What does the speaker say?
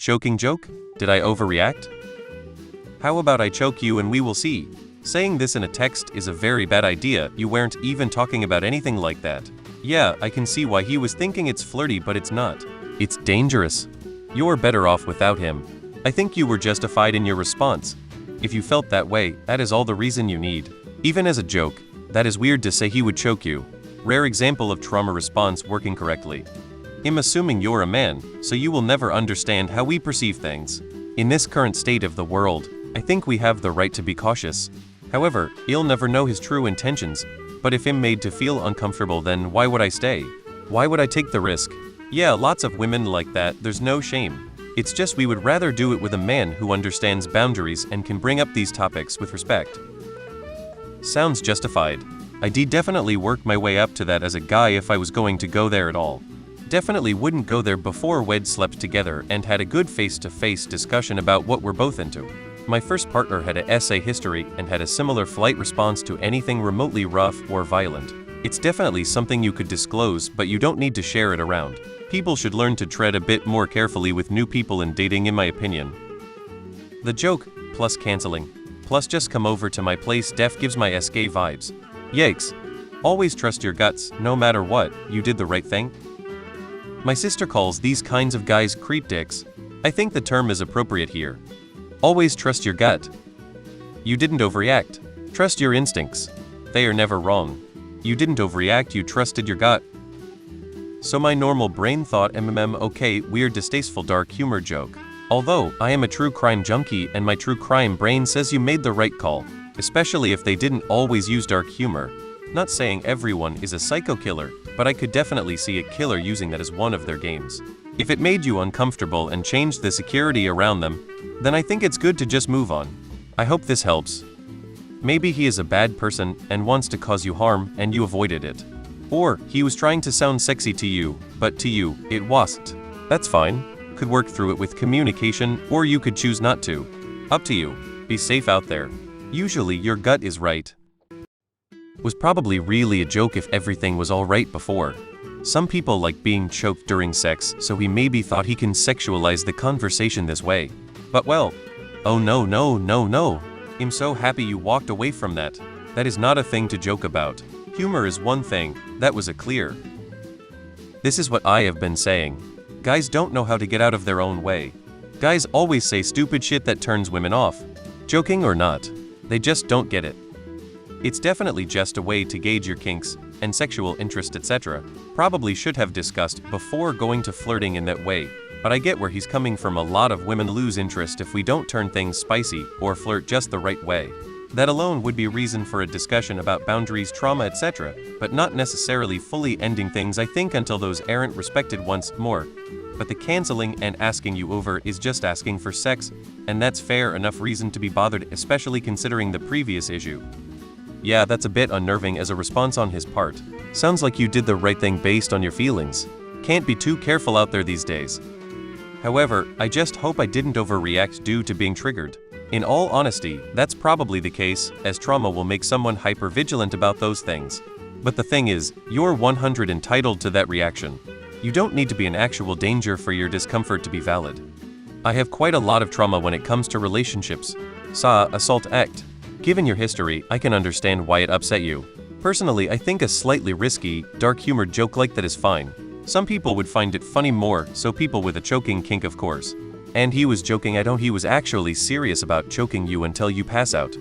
Choking joke? Did I overreact? How about I choke you and we will see? Saying this in a text is a very bad idea. You weren't even talking about anything like that. Yeah, I can see why he was thinking it's flirty, but it's not. It's dangerous. You're better off without him. I think you were justified in your response. If you felt that way, that is all the reason you need. Even as a joke, that is weird to say he would choke you. Rare example of trauma response working correctly. I'm assuming you're a man, so you will never understand how we perceive things. In this current state of the world, I think we have the right to be cautious. However, you'll never know his true intentions, but if I'm made to feel uncomfortable, then why would I stay? Why would I take the risk? Yeah, lots of women like that, there's no shame. It's just we would rather do it with a man who understands boundaries and can bring up these topics with respect. Sounds justified. I definitely work my way up to that as a guy if I was going to go there at all. Definitely wouldn't go there before we'd slept together and had a good face-to-face discussion about what we're both into. My first partner had a SA history and had a similar flight response to anything remotely rough or violent. It's definitely something you could disclose, but you don't need to share it around. People should learn to tread a bit more carefully with new people in dating, in my opinion. The joke, plus canceling, plus just come over to my place def gives my SK vibes. Yikes. Always trust your guts, no matter what, you did the right thing. My sister calls these kinds of guys creep dicks. I think the term is appropriate here. Always trust your gut. You didn't overreact. Trust your instincts. They are never wrong. You didn't overreact, you trusted your gut. So my normal brain thought okay, weird distasteful dark humor joke. Although, I am a true crime junkie and my true crime brain says you made the right call, especially if they didn't always use dark humor. Not saying everyone is a psycho killer, but I could definitely see a killer using that as one of their games. If it made you uncomfortable and changed the security around them, then I think it's good to just move on. I hope this helps. Maybe he is a bad person and wants to cause you harm and you avoided it. Or he was trying to sound sexy to you, but to you, it wasn't. That's fine. Could work through it with communication, or you could choose not to. Up to you. Be safe out there. Usually your gut is right. Was probably really a joke if everything was alright before. Some people like being choked during sex, so he maybe thought he can sexualize the conversation this way. But well, oh no. I'm so happy you walked away from that. That is not a thing to joke about. Humor is one thing, that was a clear. This is what I have been saying. Guys don't know how to get out of their own way. Guys always say stupid shit that turns women off. Joking or not, they just don't get it. It's definitely just a way to gauge your kinks and sexual interest, etc. Probably should have discussed before going to flirting in that way, but I get where he's coming from. A lot of women lose interest if we don't turn things spicy or flirt just the right way. That alone would be reason for a discussion about boundaries, trauma, etc., but not necessarily fully ending things, I think, until those aren't respected once more. But the canceling and asking you over is just asking for sex, and that's fair enough reason to be bothered, especially considering the previous issue. Yeah, that's a bit unnerving as a response on his part. Sounds like you did the right thing based on your feelings. Can't be too careful out there these days. However, I just hope I didn't overreact due to being triggered. In all honesty, that's probably the case, as trauma will make someone hyper-vigilant about those things. But the thing is, you're 100% entitled to that reaction. You don't need to be in actual danger for your discomfort to be valid. I have quite a lot of trauma when it comes to relationships. Saw assault act. Given your history, I can understand why it upset you. Personally, I think a slightly risky, dark humor joke like that is fine. Some people would find it funny more, so people with a choking kink, of course. And he was joking, he was actually serious about choking you until you pass out.